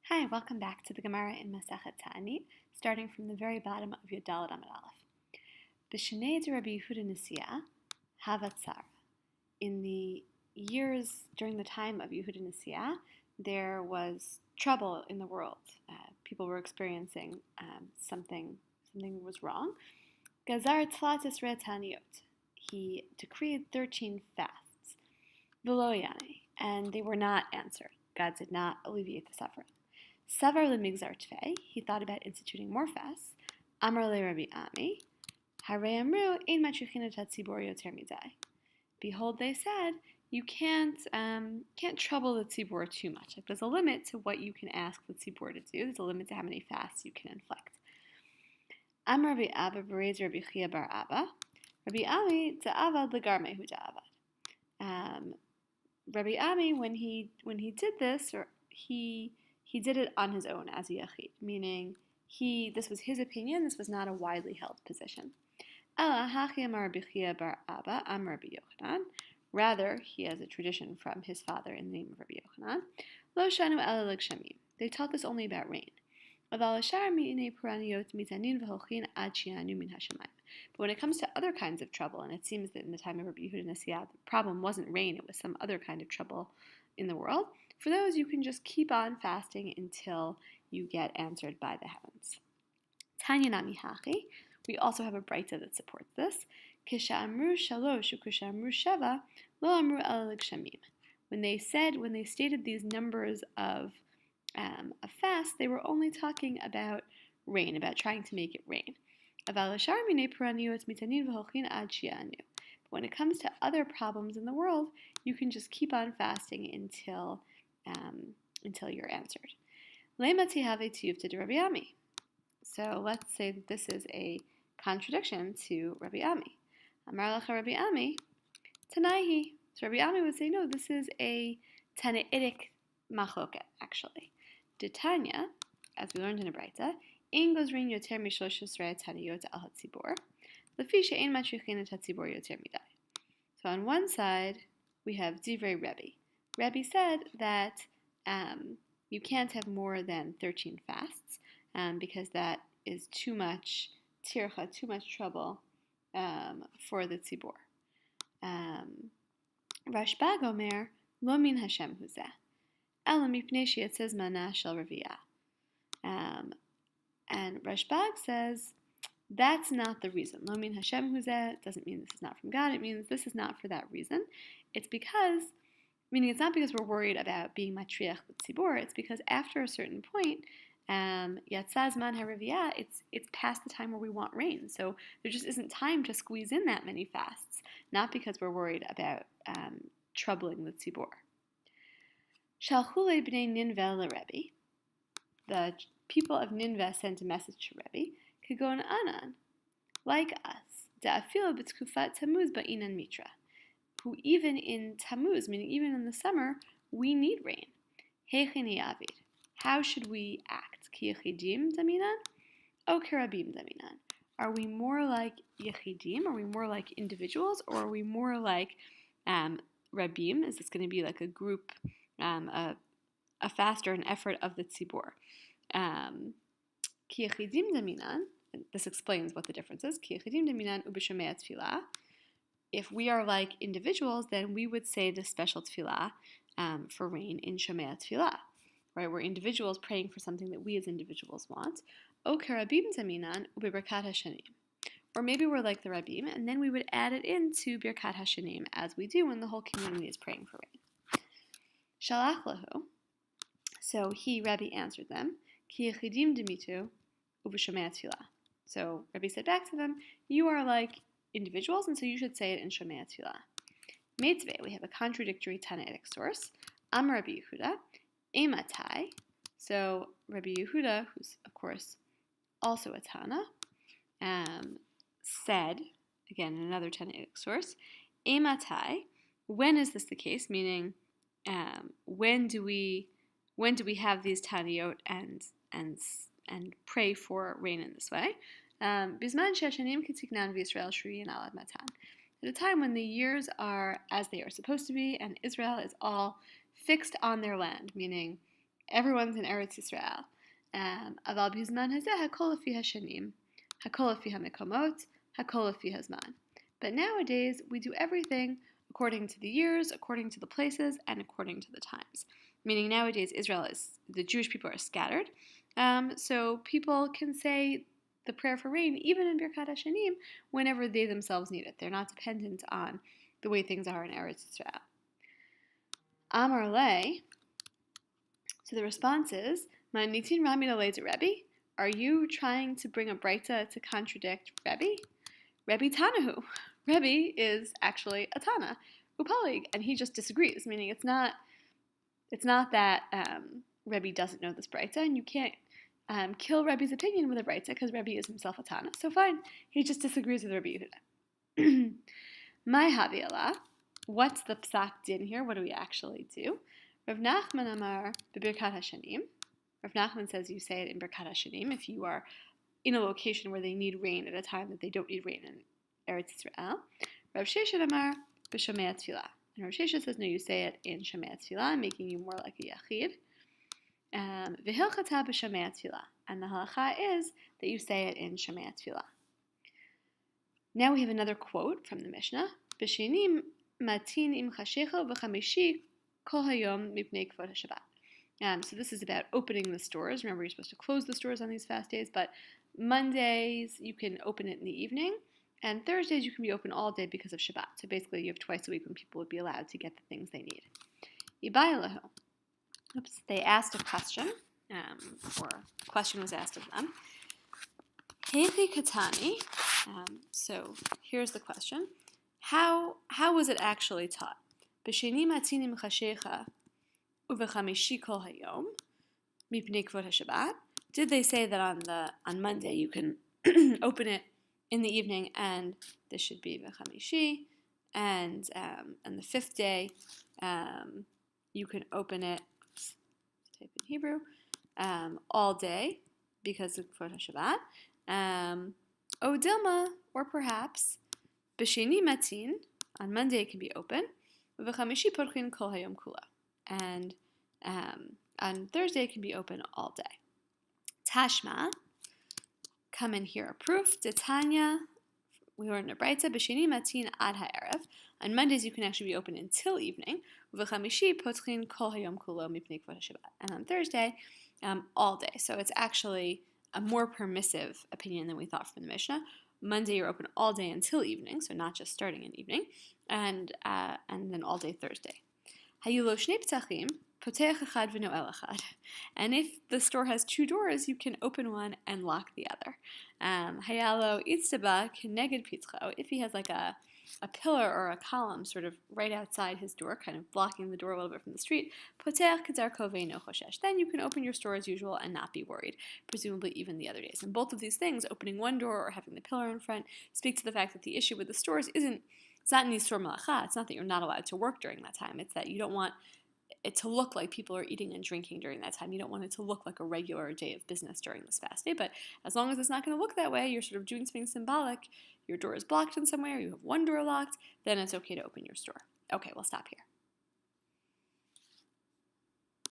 Hi, welcome back to the Gemara in Masechet Ta'anit, starting from the very bottom of Yud Daled Amud Aleph. B'shnei de Rabbi Yehuda Nasiya Havatzar. In the years during the time of Yehuda Nasiya, there was trouble in the world. People were experiencing something was wrong. Gazar Tlatis Re'Taniot. He decreed 13 fasts. V'lo yani, and they were not answered. God did not alleviate the suffering. Savar lemigzar tvei, he thought about instituting more fasts. Amar le Rabbi Ami, Harei amru ein matrichina tatzibor yoter midai. Behold, they said, you can't trouble the tzibor too much. Like there's a limit to what you can ask the tzibor to do. There's a limit to how many fasts you can inflict. Amar Rabbi Abba bereis Rabbi Chia bar Abba, Rabbi Ami ta'avad legarme hu ta'avad. Rabbi Ami, when he did this, or he did it on his own as a yachid, meaning this was his opinion. This was not a widely held position. Rather, he has a tradition from his father in the name of Rabbi Yochanan. Lo shanu ela l'gshamim. They taught this only about rain. But when it comes to other kinds of trouble, and it seems that in the time of Rabbi Yehuda Nasiya, the problem wasn't rain, it was some other kind of trouble in the world. For those, you can just keep on fasting until you get answered by the heavens. Tanya nami hachi. We also have a braita that supports this. Kisha amru shalosh ukisha amru sheva lo amru ela l'gshamim. When they stated these numbers of a fast, they were only talking about rain, about trying to make it rain. But when it comes to other problems in the world, you can just keep on fasting until you're answered. So let's say that this is a contradiction to Rabbi Ami. Amar lecha Rabbi Ami, Tanaihi. So Rabbi Ami would say, no, this is a Tanaitic machloket, actually. Tanya, as we learned in a braita, ein gozrin yoter mishlosh esrei taniyot al hatzibor, lefi she'ein matrichin et hatzibor yoter midai. So on one side, we have Divrei Rebbe. Rebbe said that you can't have more than 13 fasts because that is too much tircha, too much trouble for the tzibor. Rashbag Omer, lo min Hashem huzeh. It says mana shel reviyah. And Rashbag says that's not the reason. Lo min Hashem huzeh doesn't mean this is not from God. It means this is not for that reason. It's not because we're worried about being matriach with tzibor. It's because after a certain point, yatzaz man hareviyah, it's past the time where we want rain. So there just isn't time to squeeze in that many fasts. Not because we're worried about troubling the tzibor. Shalchule b'nei Ninveh Rebbe. The people of Ninveh sent a message to Rebbe. Kagon anan, like us, da'afilo b'tkufat Tammuz ba'inan mitra, who even in Tammuz, meaning even in the summer, we need rain. Heichini avid. How should we act? Ki yechidim daminan, o kerabim daminan. Are we more like yechidim? Are we more like individuals, or are we more like rabim? Is this going to be like a group? A fast or an effort of the tzibor. Ki yechidim daminan, this explains what the difference is. Ki yechidim daminan ub'shomei tefillah. If we are like individuals, then we would say the special tefillah for rain in shomei tefillah. Right? We're individuals praying for something that we as individuals want. O karabim daminan u'b'berkat hashanim. Or maybe we're like the rabim, and then we would add it into birkat hashanim as we do when the whole community is praying for rain. Shalach lahu. So he, Rabbi, answered them, Ki yechidim demitu u'b'shomei tefillah. So Rabbi said back to them, you are like individuals, and so you should say it in shomei tefillah. Meitzveh, we have a contradictory Tanaitic source. Amar Rabbi Yehuda, Ematai. So Rabbi Yehuda, who's of course also a Tana, said, again in another Tanaitic source, Ematai. When is this the case? Meaning, when do we have these taniyot and pray for rain in this way? Bisman sheshanim kitiknan v'Yisrael shuriyin alad matan. At a time when the years are as they are supposed to be, and Israel is all fixed on their land, meaning Everyone's in Eretz Yisrael. Aval bizman hazeh hakol lefi hashanim, hakol lefi hamekomot, hakol lefi hazman. But nowadays, we do everything according to the years, according to the places, and according to the times. Meaning nowadays, the Jewish people are scattered, so people can say the prayer for rain even in Birkat Hashanim whenever they themselves need it. They're not dependent on the way things are in Eretz Yisrael. Amar Le, so the response is, Ma'nitin Rami Lelezer Rebbe, are you trying to bring a Breita to contradict Rebbe? Rebbe Tanahu. Rebbe is actually a Tana, Upalig, and he just disagrees, meaning it's not that Rebbe doesn't know this Breita, and you can't kill Rebbe's opinion with a Breita because Rebbe is himself a Tana. So fine, he just disagrees with Rebbe Yehuda. My Havilah, what's the psak din here? What do we actually do? Rav Nachman Amar b'Birkat Hashanim. Rav Nachman says you say it in Birkat Hashanim if you are in a location where they need rain at a time that they don't need rain in Eretz Yisrael. Rav Sheshet Amar b'Shomei Tefillah. And Rav Sheshet says no, you say it in Shomei Tefillah, making you more like a Yachid. V'hilchata b'Shomei Tefillah. And the halacha is that you say it in Shomei Tefillah. Now we have another quote from the Mishnah. B'Shenim matin im chashecha v'chamishi kol hayom mipnei kvod haShabbat. So this is about opening the stores. Remember, you're supposed to close the stores on these fast days, but Mondays you can open it in the evening, and Thursdays you can be open all day because of Shabbat. So basically you have twice a week when people would be allowed to get the things they need. Ibayalahu. They asked a question, or a question was asked of them. Heichi Katani. So here's the question. How was it actually taught? B'sheni matinim chashecha uvechamishi kol hayom mipnei kvod haShabbat. Did they say that on Monday you can open it in the evening, and this should be v'chamishi, and the fifth day you can open it, type in Hebrew, all day because of kvod haShabbat. Odilma, or perhaps b'sheni matin, on Monday it can be open, v'chamishi porchin kol hayom kula, and on Thursday it can be open all day. Tashma, come and hear a proof. Titania, we were in a Breita, b'sheni matin ad ha'erev. On Mondays you can actually be open until evening. V'chamishi porchin kol hayom kula mipnei kvod haShabbat, and on Thursday, all day. So it's actually a more permissive opinion than we thought from the Mishnah. Monday you're open all day until evening, so not just starting in evening, and then all day Thursday. Hayulo shnei ptachim, potech echad v'noel echad. And if the store has two doors, you can open one and lock the other. Hayalo itztaba keneged pitcho. If he has like a pillar or a column sort of right outside his door, kind of blocking the door a little bit from the street, potech kedarko ve'eino choshesh. Then you can open your store as usual and not be worried, presumably even the other days. And both of these things, opening one door or having the pillar in front, speak to the fact that the issue with the stores it's not nisur malacha. It's not that you're not allowed to work during that time. It's that you don't want it to look like people are eating and drinking during that time. You don't want it to look like a regular day of business during this fast day, but as long as it's not going to look that way, you're sort of doing something symbolic, your door is blocked in some way, or you have one door locked, then it's okay to open your store. Okay, we'll stop here.